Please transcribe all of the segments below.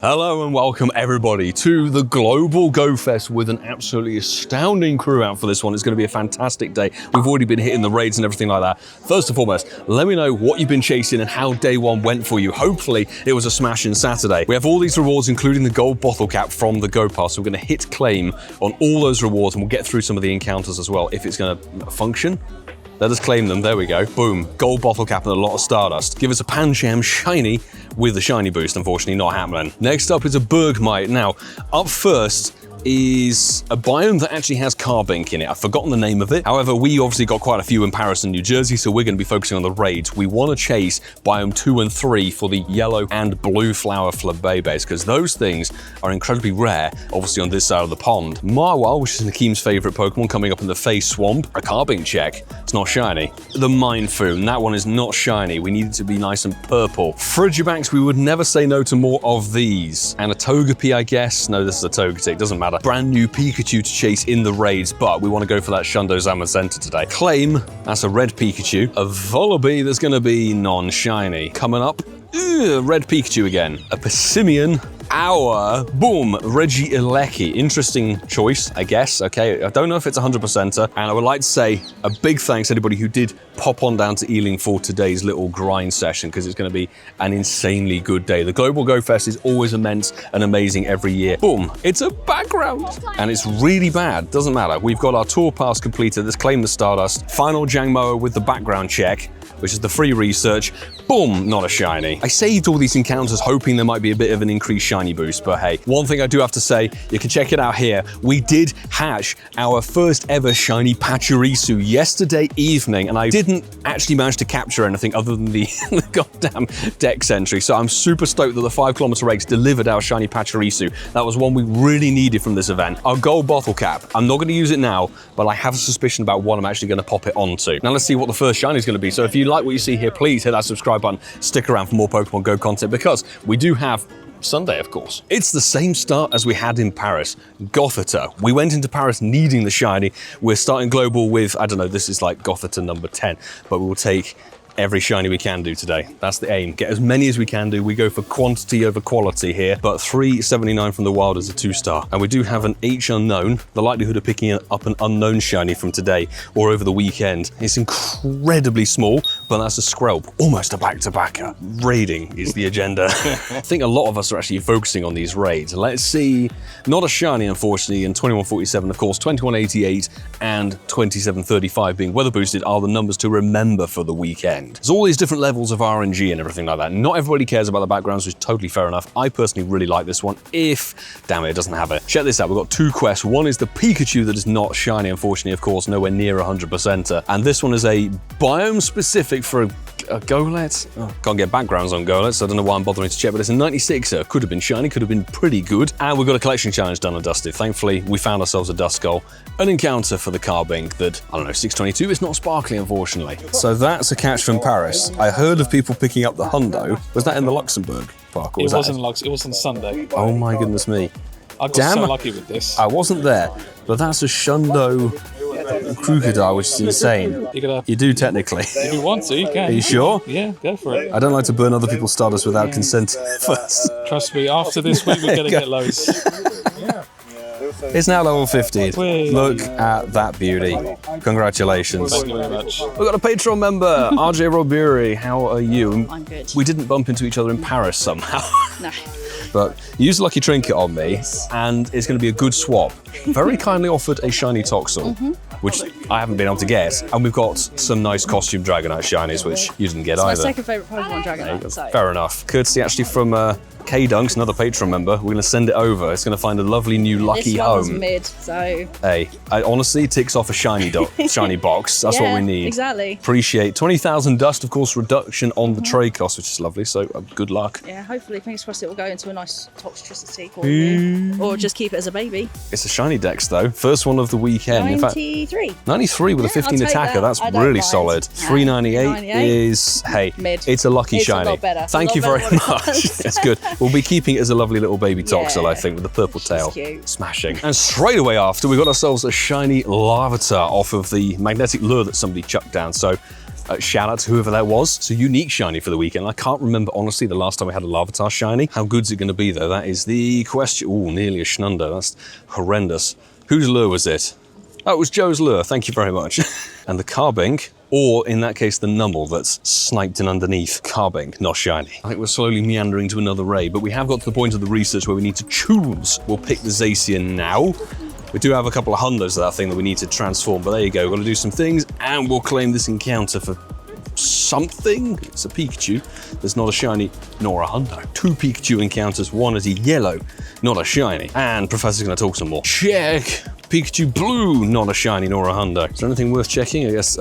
Hello and welcome everybody to the Global Go Fest with an absolutely astounding crew out for this one. It's going to be a fantastic day. We've already been hitting the raids and everything like that. First and foremost, let me know what you've been chasing and how day one went for you. Hopefully it was a smashing Saturday. We have all these rewards, including the gold bottle cap from the Go Pass. So we're going to hit claim on all those rewards and we'll get through some of the encounters as well if it's going to function. Let us claim them. There we go. Boom. Gold bottle cap and a lot of Stardust. Give us a Pancham shiny with the shiny boost. Unfortunately, not happening. Next up is a Bergmite. Now, up first is a biome that actually has Carbink in it. I've forgotten the name of it. However, we obviously got quite a few in Paris and New Jersey, so we're going to be focusing on the raids. We want to chase biome 2 and 3 for the yellow and blue flower Flabébés, because those things are incredibly rare, obviously on this side of the pond. Marwal, which is Nakim's favorite Pokemon, coming up in the Face Swamp. A Carbink check. It's not shiny. The Mindfoon, that one is not shiny. We need it to be nice and purple. Frigybacks, we would never say no to more of these. And a Togepi, I guess. No, this is a Togetic, doesn't matter. Brand new Pikachu to chase in the raids, but we want to go for that Shundo Zamazenta today. Claim, that's a red Pikachu. A Volibee that's going to be non-shiny. Coming up, red Pikachu again. A Passimian. Boom, Regieleki. Interesting choice, I guess. Okay, I don't know if it's 100%er, and I would like to say a big thanks to anybody who did pop on down to Ealing for today's little grind session, because it's going to be an insanely good day. The Global Go Fest is always immense and amazing every year. Boom, it's a background, and it's really bad. Doesn't matter. We've got our tour pass completed. Let's claim the Stardust. Final Jangmoa with the background check, which is the free research. Boom, not a shiny. I saved all these encounters hoping there might be a bit of an increased shiny boost, but hey, one thing I do have to say, you can check it out here. We did hatch our first ever shiny Pirisu yesterday evening, and I didn't actually manage to capture anything other than the goddamn dex entry. So I'm super stoked that the 5 kilometer race delivered our shiny Pirisu. That was one we really needed from this event. Our gold bottle cap, I'm not going to use it now, but I have a suspicion about what I'm actually going to pop it onto. Now let's see what the first shiny is going to be. So if you like what you see here, please hit that subscribe button, stick around for more Pokemon Go content, because we do have Sunday, of course. It's the same start as we had in Paris, Gothita. We went into Paris needing the shiny. We're starting global with, I don't know, this is like Gothita number 10, but we will take every shiny we can do today. That's the aim. Get as many as we can do. We go for quantity over quality here, but 379 from the wild is a 2-star. And we do have an H unknown. The likelihood of picking up an unknown shiny from today or over the weekend is incredibly small, but that's a Skrelp. Almost a back-to-backer. Raiding is the agenda. I think a lot of us are actually focusing on these raids. Let's see. Not a shiny, unfortunately, and 2147, of course, 2188 and 2735 being weather boosted are the numbers to remember for the weekend. There's all these different levels of RNG and everything like that. Not everybody cares about the backgrounds, which is totally fair enough. I personally really like this one, damn it doesn't have it. Check this out, we've got 2 quests. One is the Pikachu that is not shiny, unfortunately, of course, nowhere near 100%er. And this one is a biome specific for a Golet. Oh, can't get backgrounds on Golet, so I don't know why I'm bothering to check, but it's a 96er. Could have been shiny, could have been pretty good. And we've got a collection challenge done and dusted. Thankfully, we found ourselves a Duskull. An encounter for the Carbink that, I don't know, 622, it's not sparkly, unfortunately. So that's a catch from Paris. I heard of people picking up the Hundo. Was that in the Luxembourg Park? Or was it was on Sunday. Oh my goodness me. I got so lucky with this. I wasn't there, but that's a Shundo crocodile, which is insane. You do technically. If you want to, you can. Are you sure? Yeah, go for it. I don't like to burn other people's Stardust without consent first. Trust me, after this week we're gonna get loads. It's now level 50. Look at that beauty. Congratulations. Thank you very much. We've got a Patreon member, RJ Robiri. How are you? I'm good. We didn't bump into each other in Paris somehow. No. But you used a lucky trinket on me, and it's going to be a good swap. Very kindly offered a shiny Toxel, which I haven't been able to get. And we've got some nice costume Dragonite shinies, which you didn't get either. My second favourite Pokemon Dragonite. So. Fair enough. Courtesy actually from K-Dunks, another Patreon member. We're going to send it over. It's going to find a lovely new lucky home. This one's mid, so... Hey, I honestly ticks off a shiny shiny box. That's what we need. Exactly. Appreciate 20,000 dust, of course, reduction on the trade cost, which is lovely. So good luck. Yeah, hopefully, fingers crossed, it will go into a nice Toxtricity for me. Or just keep it as a baby. It's a shiny dex, though. First one of the weekend. 93. In fact, 93 with a 15 attacker. That's really solid. 398 is, hey, mid. It's a lucky shiny. It's a lot better. Thank you very much. It's good. We'll be keeping it as a lovely little baby Toxel, I think, with the purple tail. Cute. Smashing. And straight away after, we got ourselves a shiny Lavatar off of the magnetic lure that somebody chucked down. So Shout out to whoever that was. So unique shiny for the weekend. I can't remember, honestly, the last time we had a Lavatar shiny. How good's it going to be, though? That is the question. Ooh, nearly a Shundo. That's horrendous. Whose lure was it? Oh, it was Joe's lure. Thank you very much. And the Carbink, or in that case, the Numble that's sniped in underneath. Carbink, not shiny. I think we're slowly meandering to another raid, but we have got to the point of the research where we need to choose. We'll pick the Zacian now. We do have a couple of Hundos of that thing that we need to transform, but there you go. We're going to do some things, and we'll claim this encounter for something. It's a Pikachu. There's not a shiny nor a Hundo. 2 Pikachu encounters, 1 is a yellow, not a shiny. And Professor's going to talk some more. Check. Pikachu blue, not a shiny nor a Hundo. Is there anything worth checking? I guess.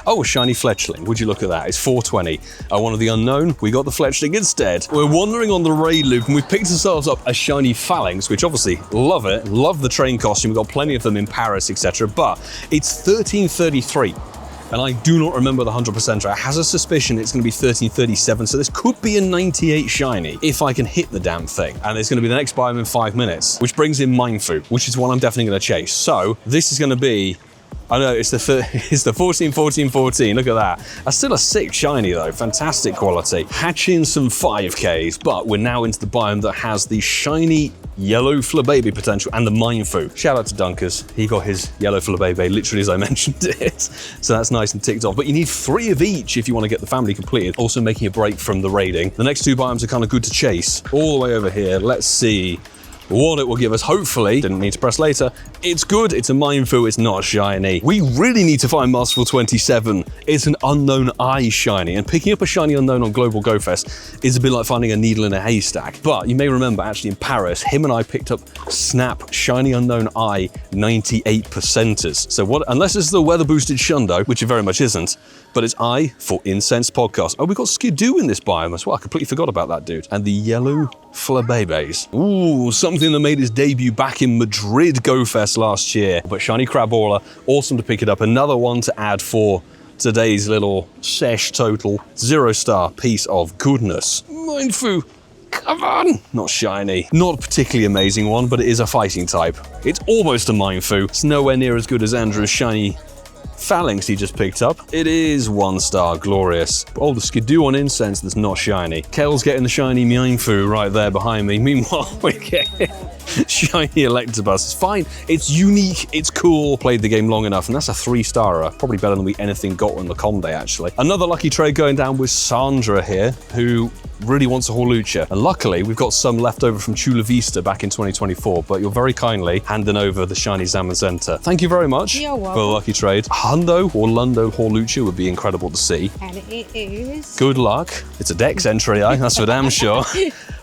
Oh, a shiny Fletchling. Would you look at that? It's 420. One of the unknown. We got the Fletchling instead. We're wandering on the raid loop and we've picked ourselves up a shiny Fallanks, which obviously love it. Love the train costume. We've got plenty of them in Paris, etc. But it's 1333. And I do not remember the 100%. I has a suspicion it's going to be 1337, so this could be a 98 shiny if I can hit the damn thing. And it's going to be the next biome in 5 minutes, which brings in Mindfu, which is one I'm definitely going to chase. So this is going to be, I know it's the 14, 14, 14. Look at that. That's still a 6 shiny though. Fantastic quality. Hatching some 5Ks, but we're now into the biome that has the shiny yellow Flabebe potential and the Mindfu. Shout out to Dunkers. He got his yellow Flabebe literally as I mentioned it. So that's nice and ticked off. But you need 3 of each if you want to get the family completed. Also making a break from the raiding. The next 2 biomes are kind of good to chase. All the way over here. Let's see what it will give us. Hopefully, didn't need to press later. It's good, it's a Mindfu, it's not shiny. We really need to find Masterful 27. It's an unknown eye shiny, and picking up a shiny unknown on Global Go Fest is a bit like finding a needle in a haystack. But you may remember, actually in Paris, him and I picked up Snap Shiny Unknown Eye 98%ers. So what, unless it's the weather boosted Shundo, which it very much isn't, but it's I for Incense podcast. Oh, we got Skidoo in this biome as well. I completely forgot about that dude. And the yellow Flabebes. Ooh, something that made its debut back in Madrid Go Fest last year. But shiny Crabrawler, awesome to pick it up. Another one to add for today's little sesh total. 0-star piece of goodness. Mindfu, come on! Not shiny. Not a particularly amazing one, but it is a fighting type. It's almost a Mindfu. It's nowhere near as good as Andrew's shiny Falinks he just picked up. It is 1-star, glorious. Oh, the Skidoo on Incense that's not shiny. Kel's getting the shiny Mindfu right there behind me. Meanwhile, we get shiny Electabuzz. It's fine, it's unique, it's cool. Played the game long enough, and that's a 3-starer. Probably better than we anything got on the com day, actually. Another lucky trade going down with Sandra here, who really wants a Hawlucha. And luckily, we've got some left over from Chula Vista back in 2024, but you're very kindly handing over the shiny Zamazenta. Thank you very much for the lucky trade. Hundo or Lundo Hawlucha would be incredible to see. And it is. Good luck. It's a Dex entry, that's for damn sure.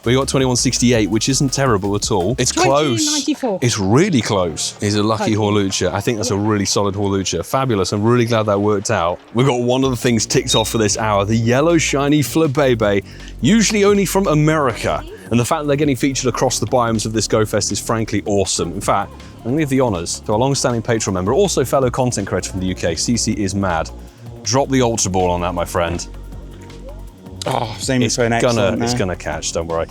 We got 2168, which isn't terrible at all. It's close. 1994. It's really close. He's a lucky Hawlucha. I think that's a really solid Hawlucha. Fabulous. I'm really glad that worked out. We've got one of the things ticked off for this hour, the yellow shiny Flabebe, usually only from America. And the fact that they're getting featured across the biomes of this Go Fest is frankly awesome. In fact, I'm going to give the honours to our long-standing Patreon member, also fellow content creator from the UK, CC is mad. Drop the Ultra Ball on that, my friend. Oh, same It's gonna catch, don't worry.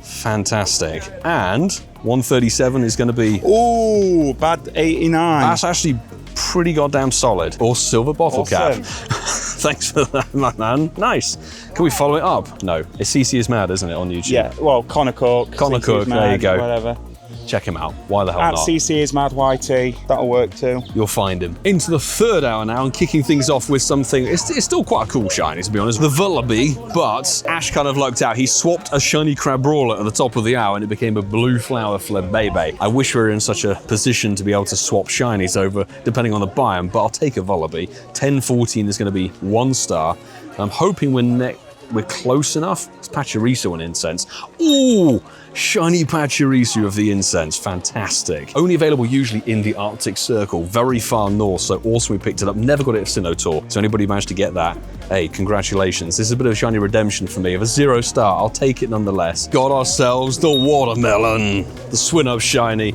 Fantastic. And 137 is gonna be... Ooh, bad 89. That's actually pretty goddamn solid. Or silver bottle Awesome. cap. Thanks for that, my man. Nice. Can we follow it up? No. It's CC is mad, isn't it, on YouTube? Yeah, well, Connor Cook. Connor CC Cook, is mad, there you go. Whatever. Check him out. Why the hell At not? CC is mad YT. That'll work too. You'll find him. Into the 3rd hour now and kicking things off with something, it's still quite a cool shiny to be honest, the Vullaby, but Ash kind of lucked out. He swapped a shiny Crabrawler at the top of the hour and it became a blue flower Flabebe. I wish we were in such a position to be able to swap shinies over depending on the biome, but I'll take a Vullaby. 1014 is going to be 1-star. I'm hoping we're close enough. It's Pachirisu on Incense. Ooh, shiny Pachirisu of the Incense, fantastic. Only available usually in the Arctic Circle, very far north, so awesome we picked it up. Never got it at Sinnoh. So anybody who managed to get that, hey, congratulations. This is a bit of a shiny redemption for me. Of a 0-star, I'll take it nonetheless. Got ourselves the Watermelon, the Swinub shiny.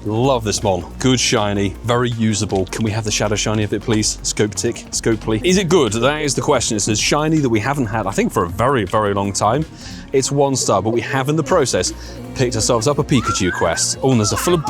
Love this mon. Good shiny, very usable. Can we have the shadow shiny of it, please? Scope tick, scope please. Is it good? That is the question. It says shiny that we haven't had, I think, for a very, very long time. it's 1 star, but we have in the process picked ourselves up a Pikachu quest. Oh, and there's a Flab,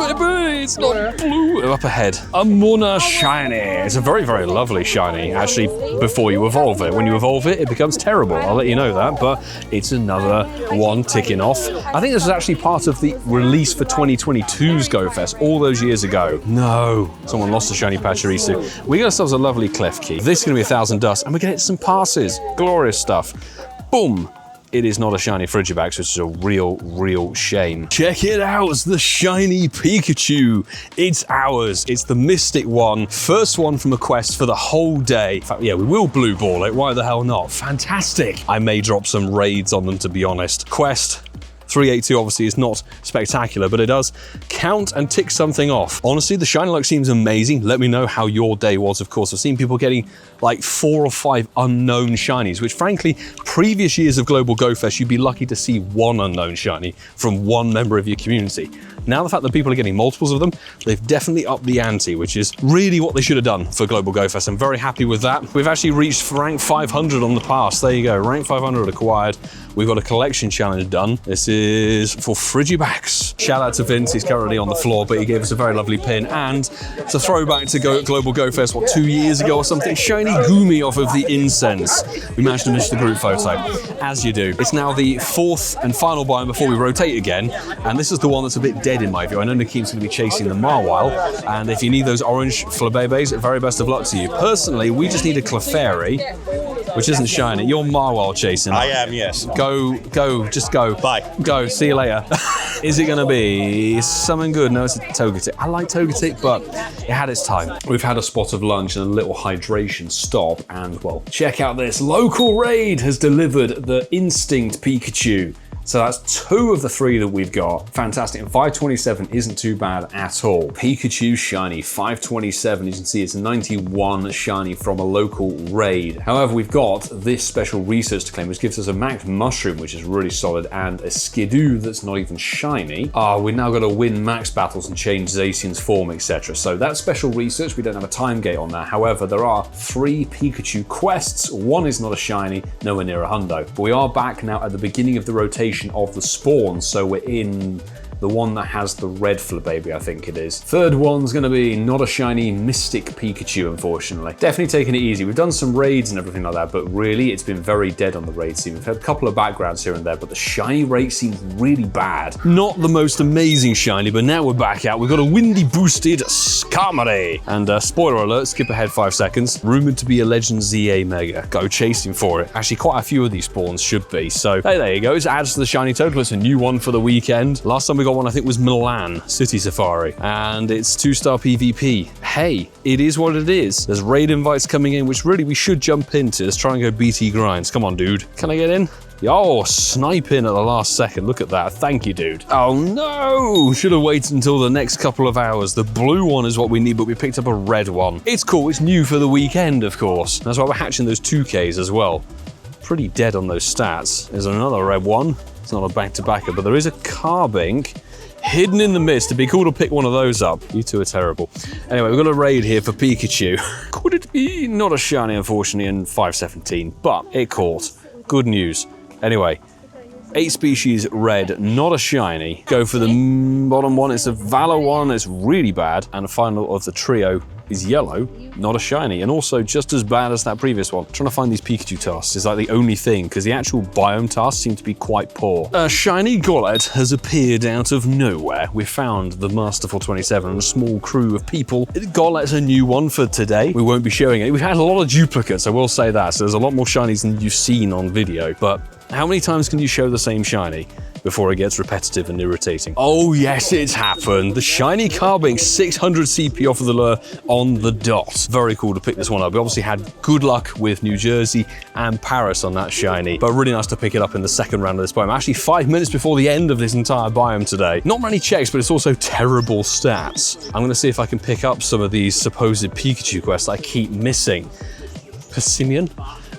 it's not blue. Up ahead, a Mona Shiny. It's a very, very lovely shiny, actually, before you evolve it. When you evolve it, it becomes terrible. I'll let you know that, but it's another one ticking off. I think this was actually part of the release for 2022's Go Fest all those years ago. No, someone lost a shiny Pachirisu. We got ourselves a lovely Clef Key. This is gonna be 1,000 dust, and we're gonna get some passes. Glorious stuff. Boom. It is not a shiny Frigybacks, which is a real shame. Check it out, it's the shiny Pikachu. It's ours, it's the Mystic one. First one from a quest for the whole day. In fact, yeah, we will blue ball it, why the hell not? Fantastic. I may drop some raids on them, to be honest. Quest 382 obviously is not spectacular, but it does count and tick something off. Honestly, the shiny luck seems amazing. Let me know how your day was, of course. I've seen people getting like 4 or 5 unknown shinies, which frankly, previous years of Global Go Fest, you'd be lucky to see 1 unknown shiny from 1 member of your community. Now the fact that people are getting multiples of them, they've definitely upped the ante, which is really what they should have done for Global Go Fest. I'm very happy with that. We've actually reached rank 500 on the pass. There you go, rank 500 acquired. We've got a collection challenge done. This is for Frigybacks. Shout out to Vince, he's currently on the floor, but he gave us a very lovely pin. And it's a throwback to Global Go Fest, what, 2 years ago or something? Shiny Gumi off of the Incense. We managed to finish the group photo, as you do. It's now the 4th and final biome before we rotate again. And this is the one that's a bit dead in my view. I know Nakeem's going to be chasing the Marwile. And if you need those orange Flabebes, very best of luck to you. Personally, we just need a Clefairy, which isn't shiny. You're Marwile chasing. I am, yes. Go, just go. Bye. Go, see you later. Is it gonna be something good? No, it's a Togetic. I like Togetic, but it had its time. We've had a spot of lunch and a little hydration stop, and well, check out this. Local Raid has delivered the Instinct Pikachu. So that's 2 of the 3 that we've got. Fantastic. And 527 isn't too bad at all. Pikachu shiny, 527. You can see it's a 91 shiny from a local raid. However, we've got this special research to claim, which gives us a max mushroom, which is really solid, and a Skidoo that's not even shiny. We've now got to win max battles and change Zacian's form, etc. So that's special research. We don't have a time gate on that. However, there are 3 Pikachu quests. 1 is not a shiny, nowhere near a Hundo. But we are back now at the beginning of the rotation of the spawn, so we're in the one that has the red Flabébé, I think it is. 3rd one's gonna be not a shiny Mystic Pikachu, unfortunately. Definitely taking it easy. We've done some raids and everything like that, but really it's been very dead on the raid scene. We've had a couple of backgrounds here and there, but the shiny rate seems really bad. Not the most amazing shiny, but now we're back out. We've got a windy boosted Skarmory. And spoiler alert, skip ahead 5 seconds. Rumored to be a Legend ZA Mega. Go chasing for it. Actually, quite a few of these spawns should be. So hey, there you go. It adds to the shiny total. It's a new one for the weekend. Last time we got one, I think, was Milan City Safari, and it's 2-star PvP. Hey, it is what it is. There's raid invites coming in, which really we should jump into. Let's try and go BT grinds. Come on, dude. Can I get in? Oh, snipe in at the last second. Look at that. Thank you, dude. Oh no! Should have waited until the next couple of hours. The blue one is what we need, but we picked up a red one. It's cool. It's new for the weekend, of course. That's why we're hatching those 2Ks as well. Pretty dead on those stats. There's another red one. It's not a back-to-backer, but there is a Carbink hidden in the mist. It'd be cool to pick one of those up. You two are terrible. Anyway, we've got a raid here for Pikachu. Could it be not a shiny, unfortunately, in 517, but it caught. Good news. Anyway, 8 species red, not a shiny. Go for the bottom one. It's a Valor one. It's really bad. And the final of the trio is yellow, not a shiny, and also just as bad as that previous one. Trying to find these Pikachu tasks is like the only thing, because the actual biome tasks seem to be quite poor. A shiny Golet has appeared out of nowhere. We found the Masterful 27 and a small crew of people. Golet's a new one for today. We won't be showing it. We've had a lot of duplicates, I will say that, so there's a lot more shinies than you've seen on video, but how many times can you show the same shiny before it gets repetitive and irritating? Oh yes, it's happened. The shiny Carbink, 600 CP off of the lure on the dot. Very cool to pick this one up. We obviously had good luck with New Jersey and Paris on that shiny, but really nice to pick it up in the 2nd round of this biome. Actually 5 minutes before the end of this entire biome today. Not many checks, but it's also terrible stats. I'm gonna see if I can pick up some of these supposed Pikachu quests I keep missing. Persimmon?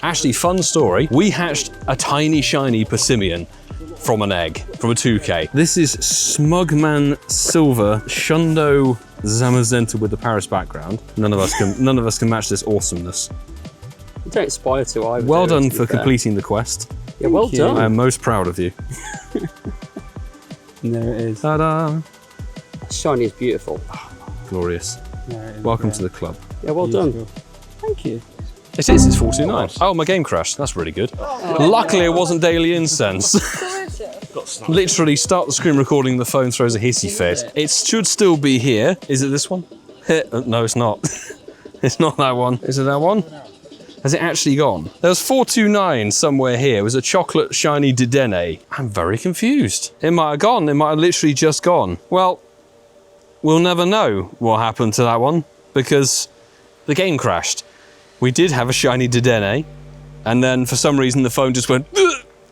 Actually, fun story. We hatched a tiny shiny Persimmon from an egg, from a 2K. This is Smugman Silver Shundo Zamazenta with the Paris background. None of us can match this awesomeness. You don't aspire to either. Well done for completing the quest. Yeah, well done. I am most proud of you. And there it is. Ta-da! Shiny is beautiful. Glorious. There it is, Welcome yeah. to the club. Yeah, well done. Beautiful. Thank you. It is, it's 429. Oh, my game crashed. That's really good. Luckily, it wasn't daily incense. Literally, start the screen recording, the phone throws a hissy fit. It should still be here. Is it this one? No, it's not. It's not that one. Is it that one? Has it actually gone? There was 429 somewhere here. It was a chocolate shiny Dedenne. I'm very confused. It might have gone. It might have literally just gone. Well, we'll never know what happened to that one because the game crashed. We did have a shiny Dedenne, and then for some reason the phone just went,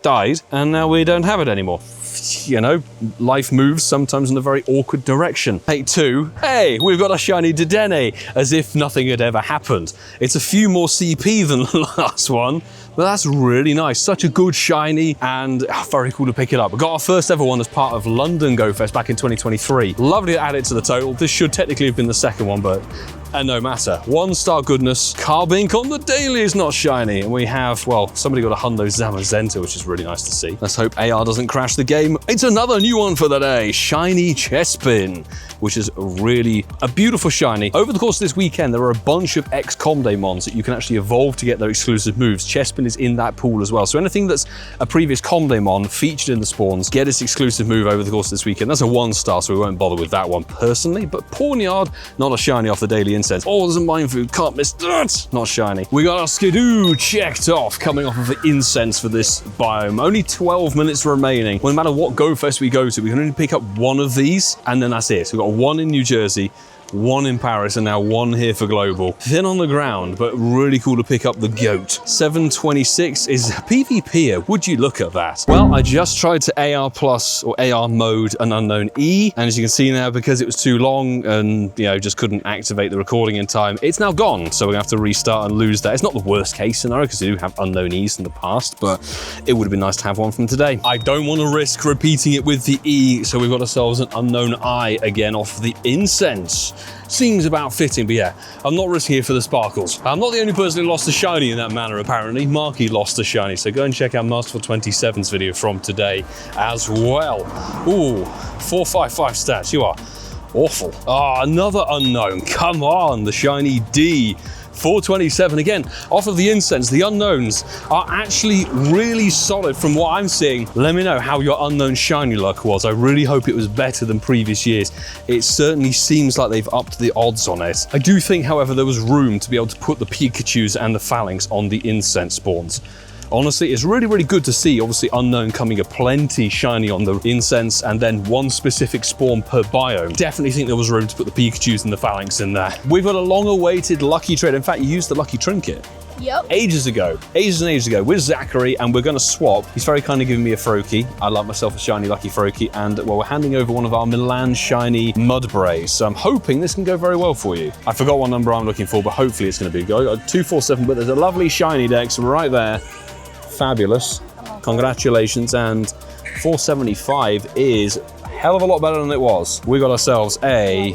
died, and now we don't have it anymore. You know, life moves sometimes in a very awkward direction. Take two. Hey, we've got a shiny Dedenne, as if nothing had ever happened. It's a few more CP than the last one, but that's really nice. Such a good shiny, and very cool to pick it up. We got our first ever one as part of London Go Fest back in 2023. Lovely to add it to the total. This should technically have been the second one, but no matter. 1-star goodness. Carbink on the daily is not shiny. And we have, well, somebody got a Hundo Zamazenta, which is really nice to see. Let's hope AR doesn't crash the game. It's another new one for the day. Shiny Chespin, which is really a beautiful shiny. Over the course of this weekend, there are a bunch of ex-Comday mons that you can actually evolve to get their exclusive moves. Chespin is in that pool as well. So anything that's a previous Comday mon featured in the spawns, get its exclusive move over the course of this weekend. That's a 1-star, so we won't bother with that one personally. But Pawnyard, not a shiny off the daily incense. Oh, there's a mine food, can't miss that. Not shiny. We got our Skidoo checked off, coming off of the incense for this biome. Only 12 minutes remaining. Well, no matter what Go Fest we go to, we can only pick up one of these, and then that's it. So we've got one in New Jersey, one in Paris, and now one here for Global. Thin on the ground, but really cool to pick up the goat. 726 is a PvPer. Would you look at that? Well, I just tried to AR plus or AR mode an unknown E, and as you can see now, because it was too long and just couldn't activate the recording in time, it's now gone. So we're gonna have to restart and lose that. It's not the worst case scenario because we do have unknown E's in the past, but it would have been nice to have one from today. I don't want to risk repeating it with the E, so we've got ourselves an unknown I again off the incense. Seems about fitting, but yeah, I'm not risking it for the sparkles. I'm not the only person who lost a shiny in that manner, apparently. Marky lost a shiny, so go and check out Masterful 27's video from today as well. Ooh, 455 stats, you are awful. Ah, another unknown, come on, the shiny D. 427 again, off of the incense. The unknowns are actually really solid from what I'm seeing. Let me know how your unknown shiny luck was. I really hope it was better than previous years. It certainly seems like they've upped the odds on it. I do think, however, there was room to be able to put the Pikachus and the Fallanks on the incense spawns. Honestly, it's really, really good to see, obviously, unknown coming a plenty shiny on the incense and then one specific spawn per biome. Definitely think there was room to put the Pikachus and the Phalanx in there. We've got a long-awaited lucky trade. In fact, you used the lucky trinket. Yep. Ages and ages ago with Zachary, and we're going to swap. He's very kindly giving me a Froakie. I love myself a shiny lucky Froakie, and well, we're handing over one of our Milan shiny Mudbrays. So I'm hoping this can go very well for you. I forgot what number I'm looking for, but hopefully it's going to be go. 247, but there's a lovely shiny dex right there. Fabulous. Congratulations, and 475 is a hell of a lot better than it was. We got ourselves a,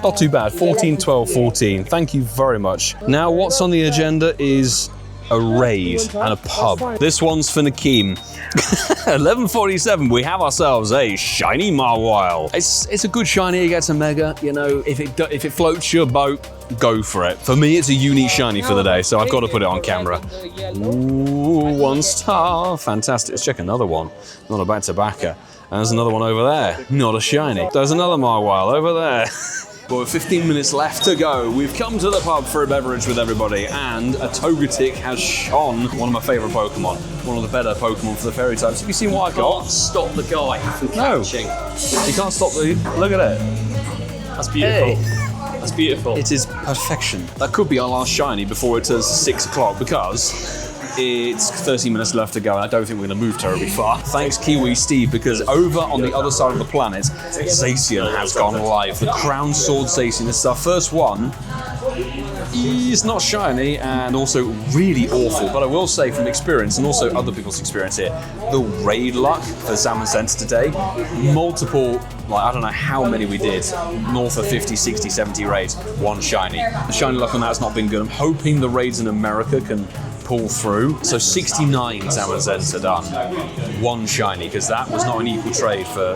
not too bad, 14, 12, 14. Thank you very much. Now what's on the agenda is a raid and a pub. This one's for Nakeem. 1147, we have ourselves a shiny Mawile. It's a good shiny, it gets a mega, if it floats your boat, go for it. For me, it's a unique shiny for the day, so I've got to put it on camera. Ooh, 1 star, fantastic. Let's check another one. Not a back-to-backer. And there's another one over there, not a shiny. There's another Mawile over there. But with 15 minutes left to go, we've come to the pub for a beverage with everybody, and a Togetic has shone, one of my favourite Pokemon, one of the better Pokemon for the fairy types. Have you seen what I got? Stop the guy from catching. You can't stop the, look at it. That's beautiful. Hey. That's beautiful. It is perfection. That could be our last shiny before it turns 6 o'clock because it's 30 minutes left to go, and I don't think we're going to move terribly far. Thanks, Kiwi Steve, because over on the other side of the planet, Zacian has gone live. The Crowned Shield Zacian. This is our first one. He's not shiny and also really awful, but I will say from experience, and also other people's experience here, the raid luck for Zamazenta today, multiple, I don't know how many we did, north of 50, 60, 70 raids, one shiny. The shiny luck on that has not been good. I'm hoping the raids in America can pull through. So 69 Zamazenta done. 1 shiny, because that was not an equal trade for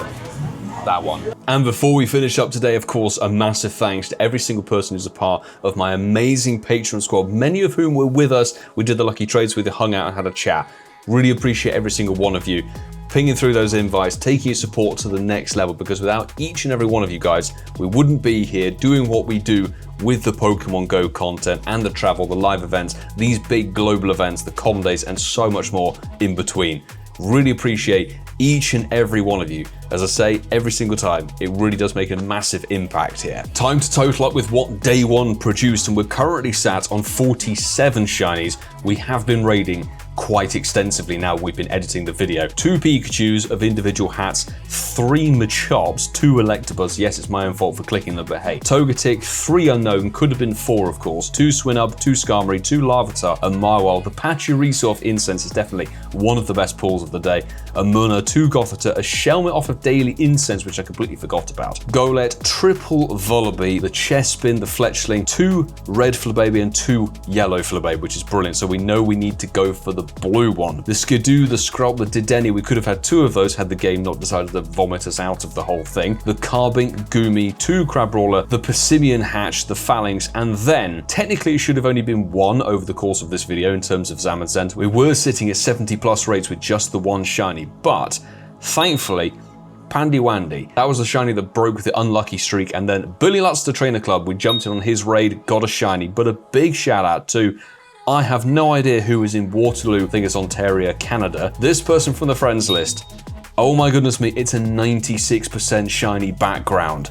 that one. And before we finish up today, of course, a massive thanks to every single person who's a part of my amazing Patreon squad, many of whom were with us. We did the lucky trades with you, hung out and had a chat. Really appreciate every single one of you pinging through those invites, taking your support to the next level, because without each and every one of you guys, we wouldn't be here doing what we do with the Pokemon Go content and the travel, the live events, these big global events, the com days, and so much more in between. Really appreciate each and every one of you. As I say every single time, it really does make a massive impact here. Time to total up with what day one produced, and we're currently sat on 47 shinies. We have been raiding quite extensively now we've been editing the video. 2 Pikachus of individual hats, 3 Machops, 2 Electabuzz, yes it's my own fault for clicking them, but hey. Togetic, 3 unknown, could have been 4 of course, 2 Swinub, 2 Skarmory, 2 Lavatar, a Mawile. The Patchu Resource Incense is definitely one of the best pulls of the day. A Munna, 2 Gothita, a Shelmet off of Daily Incense, which I completely forgot about. Golet, triple Vullaby, the Chespin, the Fletchling, 2 red Flabébé and 2 yellow Flabébé, which is brilliant, so we know we need to go for the blue one. The Skidoo, the Skrulp, the Dedenne, we could have had 2 of those had the game not decided to vomit us out of the whole thing. The Carbink, Goomy, 2 Crabrawler, the Persimmon Hatch, the Fallanks, and then, technically it should have only been 1 over the course of this video in terms of Zamazenta. We were sitting at 70 plus rates with just the 1 shiny, but thankfully, Pandy Wandy, that was the shiny that broke the unlucky streak, and then Billy Lutz, the Trainer Club, we jumped in on his raid, got a shiny, but a big shout out to, I have no idea who is in Waterloo, I think it's Ontario, Canada. This person from the friends list, oh my goodness me, it's a 96% shiny background,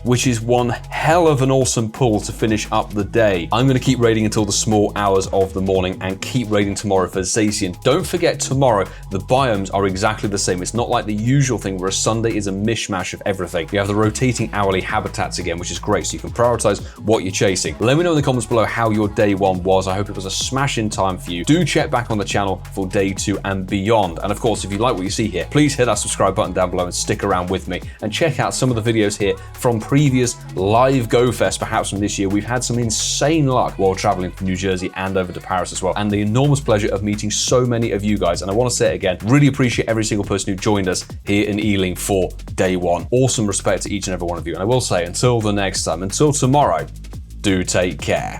which is one hell of an awesome pull to finish up the day. I'm gonna keep raiding until the small hours of the morning and keep raiding tomorrow for Zacian. Don't forget tomorrow, the biomes are exactly the same. It's not like the usual thing where a Sunday is a mishmash of everything. You have the rotating hourly habitats again, which is great, so you can prioritize what you're chasing. Let me know in the comments below how your day one was. I hope it was a smashing time for you. Do check back on the channel for day 2 and beyond. And of course, if you like what you see here, please hit that subscribe button down below and stick around with me and check out some of the videos here from previous live Go Fest, perhaps from this year. We've had some insane luck while traveling from New Jersey and over to Paris as well, and the enormous pleasure of meeting so many of you guys. And I want to say it again, really appreciate every single person who joined us here in Ealing for day 1. Awesome respect to each and every one of you. And I will say, until the next time, until tomorrow, do take care.